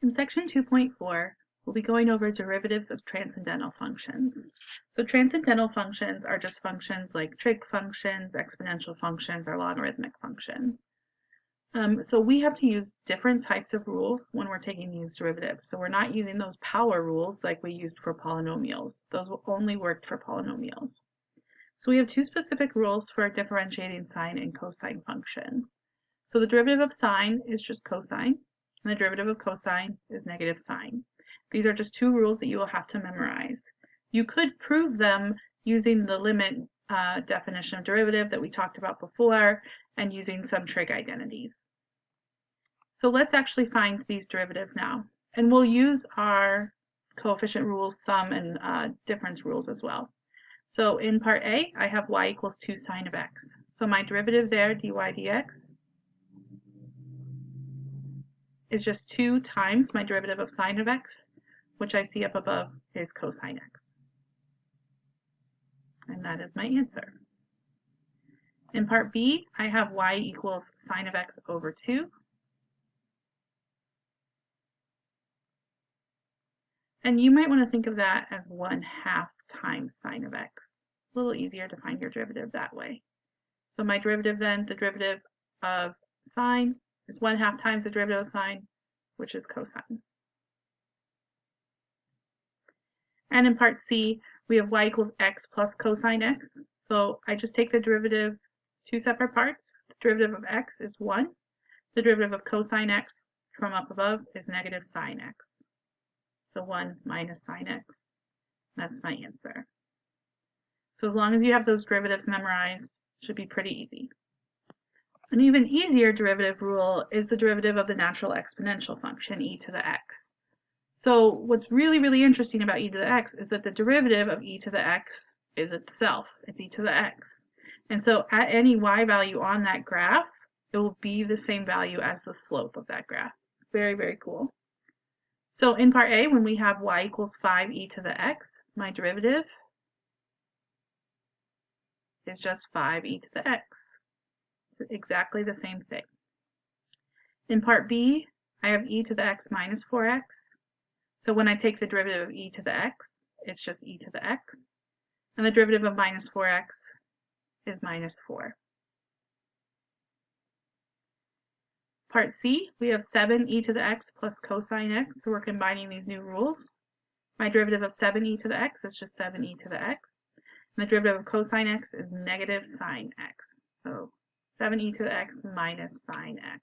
In section 2.4, we'll be going over derivatives of transcendental functions. So transcendental functions are just functions like trig functions, exponential functions, or logarithmic functions. So we have to use different types of rules when we're taking these derivatives. So we're not using those power rules like we used for polynomials. Those will only work for polynomials. So we have two specific rules for differentiating sine and cosine functions. So the derivative of sine is just cosine, and the derivative of cosine is negative sine. These are just two rules that you will have to memorize. You could prove them using the limit definition of derivative that we talked about before and using some trig identities. So let's actually find these derivatives now. And we'll use our coefficient rules, sum and difference rules as well. So in part A, I have y equals 2 sine of x. So my derivative there, dy dx, is just 2 times my derivative of sine of x, which I see up above is cosine x. And that is my answer. In part B, I have y equals sine of x over 2. And you might want to think of that as 1/2 times sine of x. A little easier to find your derivative that way. So my derivative then, the derivative of sine, is 1/2 times the derivative of sine, which is cosine. And in part C, we have y equals x plus cosine x. So I just take the derivative, two separate parts. The derivative of x is 1. The derivative of cosine x from up above is negative sine x. So 1 minus sine x. That's my answer. So as long as you have those derivatives memorized, it should be pretty easy. An even easier derivative rule is the derivative of the natural exponential function e to the x. So what's really, really interesting about e to the x is that the derivative of e to the x is itself. It's e to the x. And so at any y value on that graph, it will be the same value as the slope of that graph. Very, very cool. So in part A, when we have y equals 5e to the x, my derivative is just 5e to the x. It's exactly the same thing. In part B, I have e to the x minus 4x. So when I take the derivative of e to the x, it's just e to the x. And the derivative of minus 4x is minus 4. Part C, we have 7e to the x plus cosine x, so we're combining these new rules. My derivative of 7e to the x is just 7e to the x. And the derivative of cosine x is negative sine x. So 7e to the x minus sine x.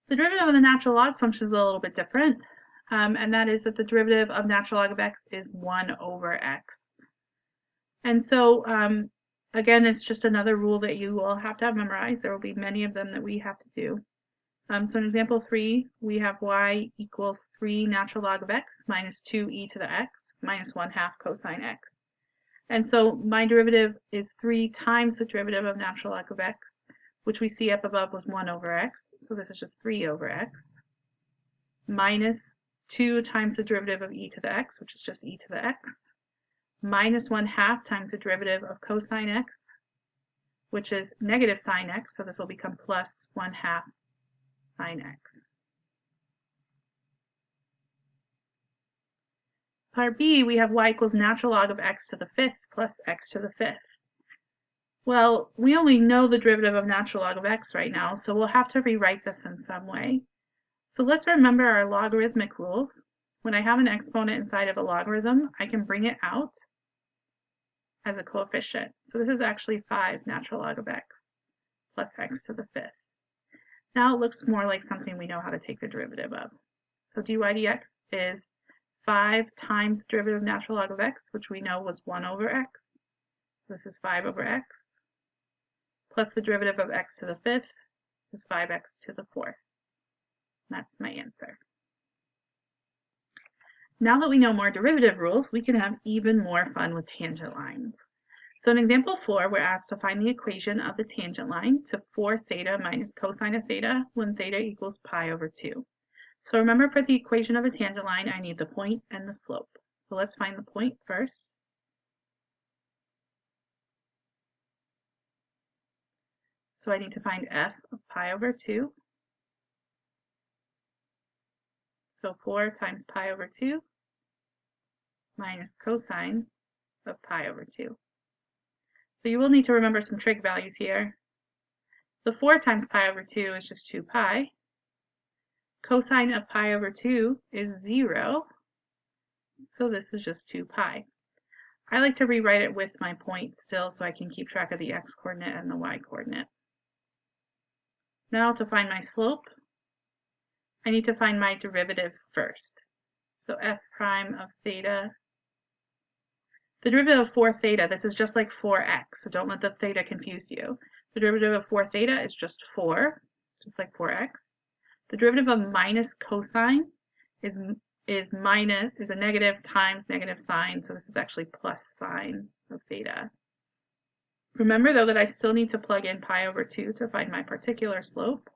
The derivative of the natural log function is a little bit different, and that is that the derivative of natural log of x is 1 over x. And so, again, it's just another rule that you will have to have memorized. There will be many of them that we have to do. So in example 3, we have y equals 3 natural log of x minus 2e to the x minus 1/2 cosine x. And so my derivative is 3 times the derivative of natural log of x, which we see up above was 1 over x. So this is just 3 over x, minus 2 times the derivative of e to the x, which is just e to the x, minus 1/2 times the derivative of cosine x, which is negative sine x, so this will become plus 1/2 sine x. Part B, we have y equals natural log of x to the 5th plus x to the 5th. Well, we only know the derivative of natural log of x right now, so we'll have to rewrite this in some way. So let's remember our logarithmic rules. When I have an exponent inside of a logarithm, I can bring it out as a coefficient. So this is actually 5 natural log of x plus x to the 5th. Now it looks more like something we know how to take the derivative of. So dy dx is 5 times the derivative of natural log of x, which we know was 1 over x. This is 5 over x, plus the derivative of x to the 5th is 5x to the 4th. That's my answer. Now that we know more derivative rules, we can have even more fun with tangent lines. So in example 4, we're asked to find the equation of the tangent line to 4 theta minus cosine of theta when theta equals pi over 2. So remember, for the equation of a tangent line, I need the point and the slope. So let's find the point first. So I need to find f of pi over 2. So 4 times pi over 2 minus cosine of pi over 2. So you will need to remember some trig values here. The 4 times pi over 2 is just 2 pi. Cosine of pi over 2 is 0, so this is just 2 pi. I like to rewrite it with my point still so I can keep track of the x-coordinate and the y-coordinate. Now to find my slope, I need to find my derivative first. So f prime of theta, the derivative of 4 theta, this is just like 4x, so don't let the theta confuse you. The derivative of 4 theta is just 4, just like 4x. The derivative of minus cosine is a negative times negative sine, so this is actually plus sine of theta. Remember though that I still need to plug in pi over 2 to find my particular slope.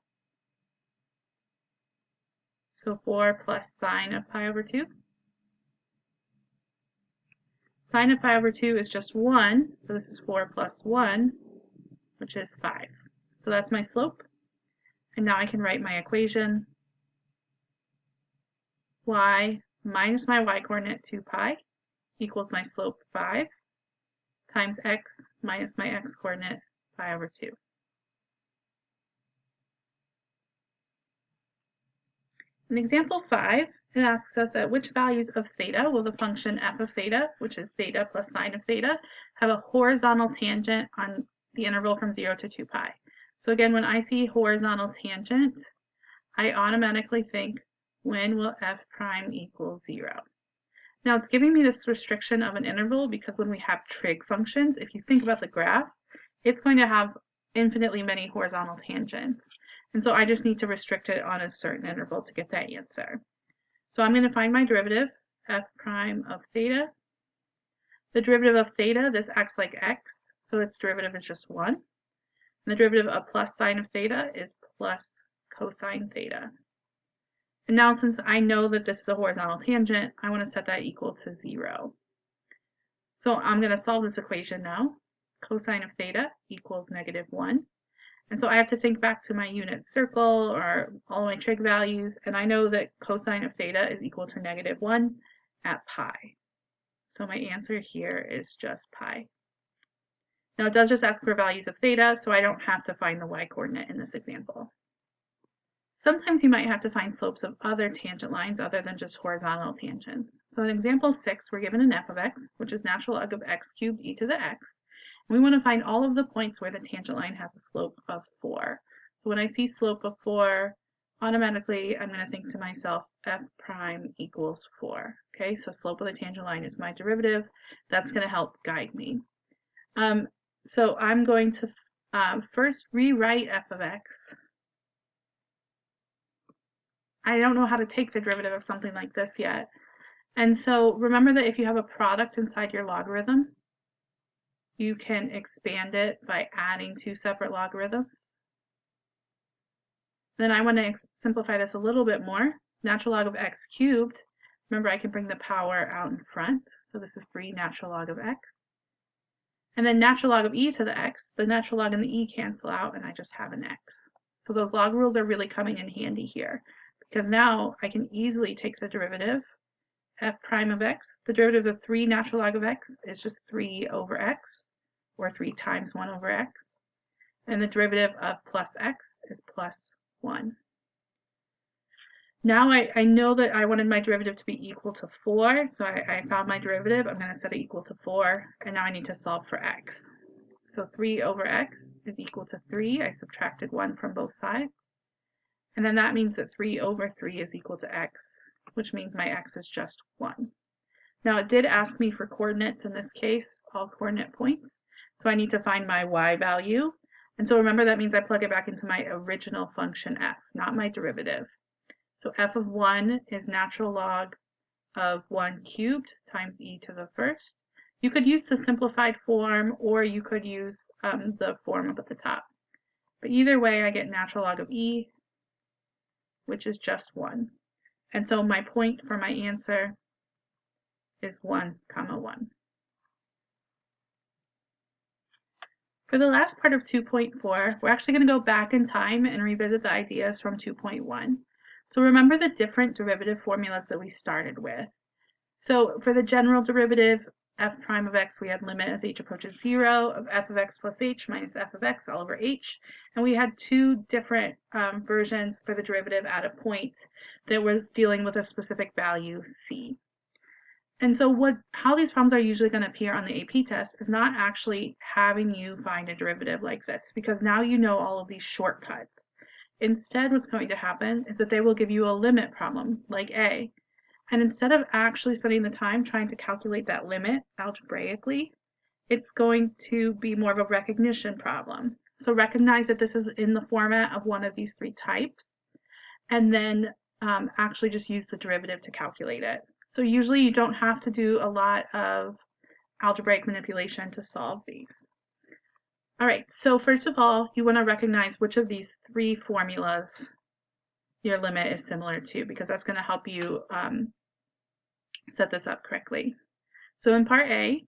So 4 plus sine of pi over 2. Sine of pi over 2 is just 1, so this is 4 plus 1, which is 5. So that's my slope. And now I can write my equation. Y minus my y-coordinate 2 pi equals my slope 5 times x minus my x-coordinate pi over 2. In example 5, it asks us at which values of theta will the function f of theta, which is theta plus sine of theta, have a horizontal tangent on the interval from 0 to 2 pi. So again, when I see horizontal tangent, I automatically think, when will f prime equal 0? Now it's giving me this restriction of an interval because when we have trig functions, if you think about the graph, it's going to have infinitely many horizontal tangents. And so I just need to restrict it on a certain interval to get that answer. So I'm going to find my derivative, f prime of theta. The derivative of theta, this acts like x, so its derivative is just 1. And the derivative of plus sine of theta is plus cosine theta. And now since I know that this is a horizontal tangent, I want to set that equal to 0. So I'm going to solve this equation now. Cosine of theta equals -1. And so I have to think back to my unit circle or all my trig values, and I know that cosine of theta is equal to -1 at pi. So my answer here is just pi. Now it does just ask for values of theta, so I don't have to find the y-coordinate in this example. Sometimes you might have to find slopes of other tangent lines other than just horizontal tangents. So in example 6, we're given an f of x, which is natural log of x cubed e to the x. And we want to find all of the points where the tangent line has a slope of 4. So when I see slope of 4, automatically I'm going to think to myself, f prime equals 4. Okay, so slope of the tangent line is my derivative. That's going to help guide me. So I'm going to first rewrite f of x. I don't know how to take the derivative of something like this yet. And so remember that if you have a product inside your logarithm, you can expand it by adding 2 separate logarithms. Then I want to simplify this a little bit more. Natural log of x cubed, remember I can bring the power out in front, so this is 3 natural log of x. And then natural log of e to the x, the natural log and the e cancel out, and I just have an x. So those log rules are really coming in handy here, because now I can easily take the derivative, f prime of x. The derivative of 3 natural log of x is just 3 over x, or 3 times 1 over x. And the derivative of plus x is plus 1. Now I know that I wanted my derivative to be equal to 4, so I found my derivative. I'm going to set it equal to 4, and now I need to solve for x. So 3 over x is equal to 3. I subtracted 1 from both sides. And then that means that 3 over 3 is equal to x, which means my x is just 1. Now it did ask me for coordinates in this case, all coordinate points. So I need to find my y value. And so remember that means I plug it back into my original function f, not my derivative. So f of 1 is natural log of 1 cubed times e to the first. You could use the simplified form, or you could use the form up at the top. But either way, I get natural log of e, which is just 1. And so my point for my answer is 1, 1. For the last part of 2.4, we're actually going to go back in time and revisit the ideas from 2.1. So remember the different derivative formulas that we started with. So for the general derivative, f prime of x, we had limit as h approaches 0 of f of x plus h minus f of x all over h. And we had two different versions for the derivative at a point that was dealing with a specific value c. And so how these problems are usually going to appear on the AP test is not actually having you find a derivative like this, because now you know all of these shortcuts. Instead, what's going to happen is that they will give you a limit problem like A. And instead of actually spending the time trying to calculate that limit algebraically, it's going to be more of a recognition problem. So recognize that this is in the format of one of these three types, and then actually just use the derivative to calculate it. So usually you don't have to do a lot of algebraic manipulation to solve these. All right, so first of all, you want to recognize which of these three formulas your limit is similar to, because that's going to help you set this up correctly. So in part A,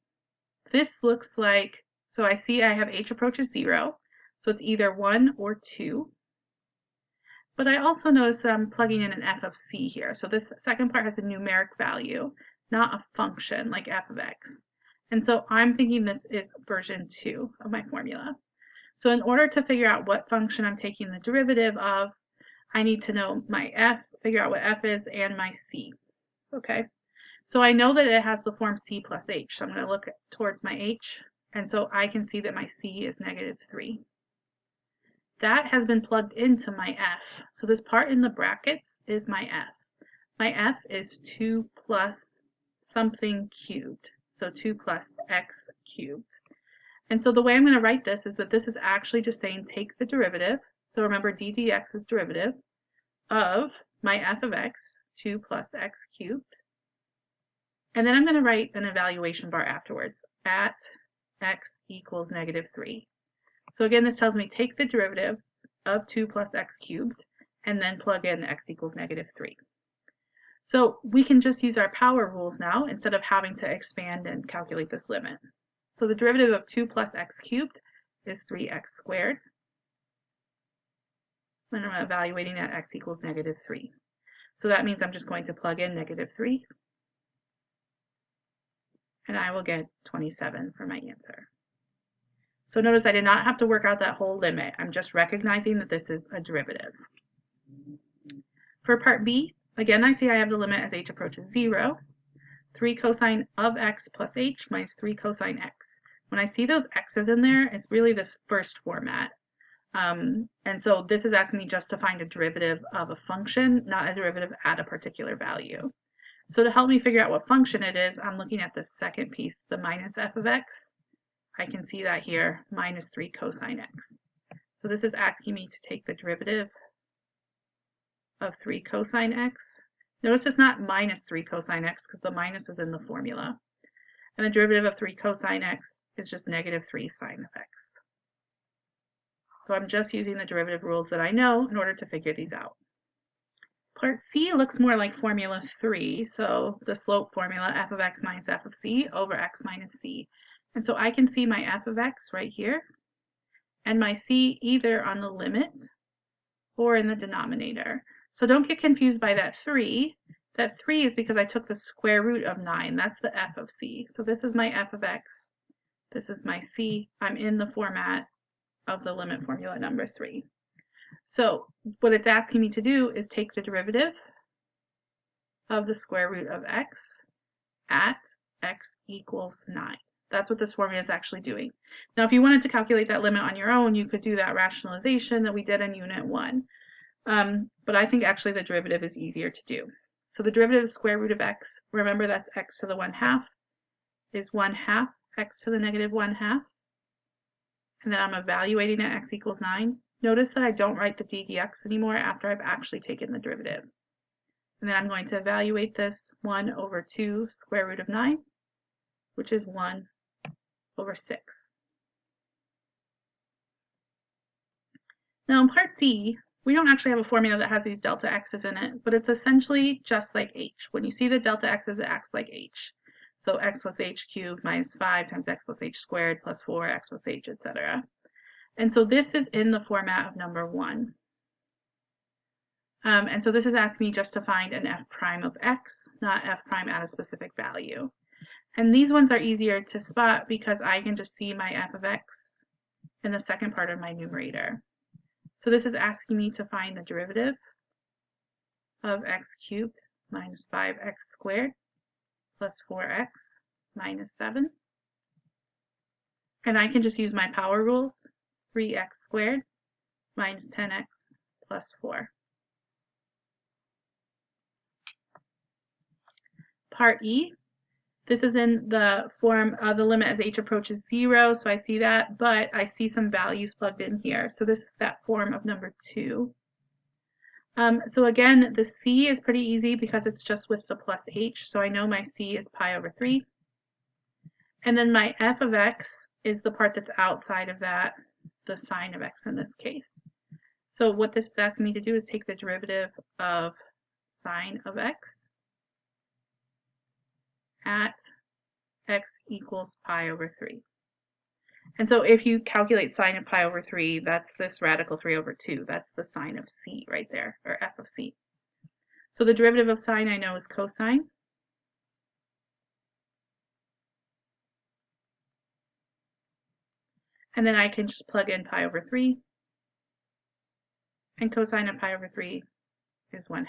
this looks like, so I see I have h approaches 0, so it's either 1 or 2. But I also notice that I'm plugging in an f of c here. So this second part has a numeric value, not a function like f of x. And so I'm thinking this is version 2 of my formula. So in order to figure out what function I'm taking the derivative of, I need to know my f, figure out what f is, and my c. Okay? So I know that it has the form c plus h. So I'm going to look towards my h, and so I can see that my c is -3. That has been plugged into my f. So this part in the brackets is my f. My f is 2 plus something cubed. So 2 plus x cubed. And so the way I'm going to write this is that this is actually just saying take the derivative. So remember d dx is derivative of my f of x, 2 plus x cubed. And then I'm going to write an evaluation bar afterwards at x equals -3. So again, this tells me take the derivative of 2 plus x cubed and then plug in x equals -3. So we can just use our power rules now instead of having to expand and calculate this limit. So the derivative of 2 plus x cubed is 3x squared. And I'm evaluating at x equals -3. So that means I'm just going to plug in -3. And I will get 27 for my answer. So notice I did not have to work out that whole limit. I'm just recognizing that this is a derivative. For part B, again, I see I have the limit as h approaches 0. 3 cosine of x plus h minus 3 cosine x. When I see those x's in there, it's really this first format. And so this is asking me just to find a derivative of a function, not a derivative at a particular value. So to help me figure out what function it is, I'm looking at the second piece, the minus f of x. I can see that here, minus 3 cosine x. So this is asking me to take the derivative of 3 cosine x. Notice it's not minus 3 cosine x because the minus is in the formula. And the derivative of 3 cosine x is just -3 sine of x. So I'm just using the derivative rules that I know in order to figure these out. Part C looks more like formula 3, so the slope formula, f of x minus f of c over x minus c. And so I can see my f of x right here, and my c either on the limit or in the denominator. So don't get confused by that 3. That 3 is because I took the square root of 9. That's the f of c. So this is my f of x. This is my c. I'm in the format of the limit formula number 3. So what it's asking me to do is take the derivative of the square root of x at x equals 9. That's what this formula is actually doing. Now, if you wanted to calculate that limit on your own, you could do that rationalization that we did in Unit 1. But I think actually the derivative is easier to do. So the derivative of the square root of x, remember that's x to the 1/2, is 1/2 x to the -1/2. And then I'm evaluating at x equals 9. Notice that I don't write the d dx anymore after I've actually taken the derivative. And then I'm going to evaluate this 1 over 2 square root of 9, which is 1 over 6. Now in part D, we don't actually have a formula that has these delta x's in it, but it's essentially just like h. When you see the delta x's, it acts like h. So x plus h cubed minus 5 times x plus h squared plus 4 x plus h, etc. And so this is in the format of number 1. And so this is asking me just to find an f prime of x, not f prime at a specific value. And these ones are easier to spot because I can just see my f of x in the second part of my numerator. So this is asking me to find the derivative of x cubed minus 5x squared plus 4x minus 7. And I can just use my power rules, 3x squared minus 10x plus 4. Part E, this is in the form of the limit as h approaches 0, so I see that, but I see some values plugged in here. So this is that form of number 2. So again, the c is pretty easy because it's just with the plus h, so I know my c is pi over 3. And then my f of x is the part that's outside of that, the sine of x in this case. So what this is asking me to do is take the derivative of sine of x at x equals pi over 3. And so if you calculate sine of pi over 3, that's this radical 3 over 2. That's the sine of c right there, or f of c. So the derivative of sine I know is cosine. And then I can just plug in pi over 3. And cosine of pi over 3 is 1/2.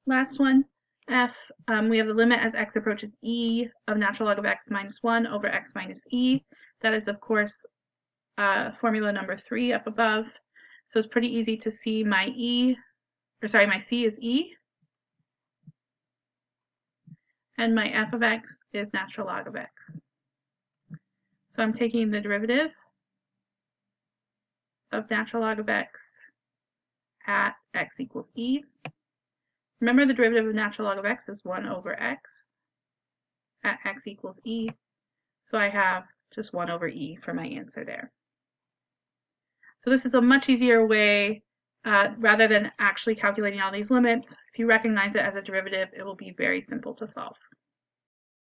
Last one, f, we have the limit as x approaches e of natural log of x minus 1 over x minus e. That is, of course, formula number 3 up above. So it's pretty easy to see my my c is e, and my f of x is natural log of x. So I'm taking the derivative of natural log of x at x equals e. Remember, the derivative of natural log of x is 1 over x at x equals e. So I have just 1 over e for my answer there. So this is a much easier way, rather than actually calculating all these limits. If you recognize it as a derivative, it will be very simple to solve.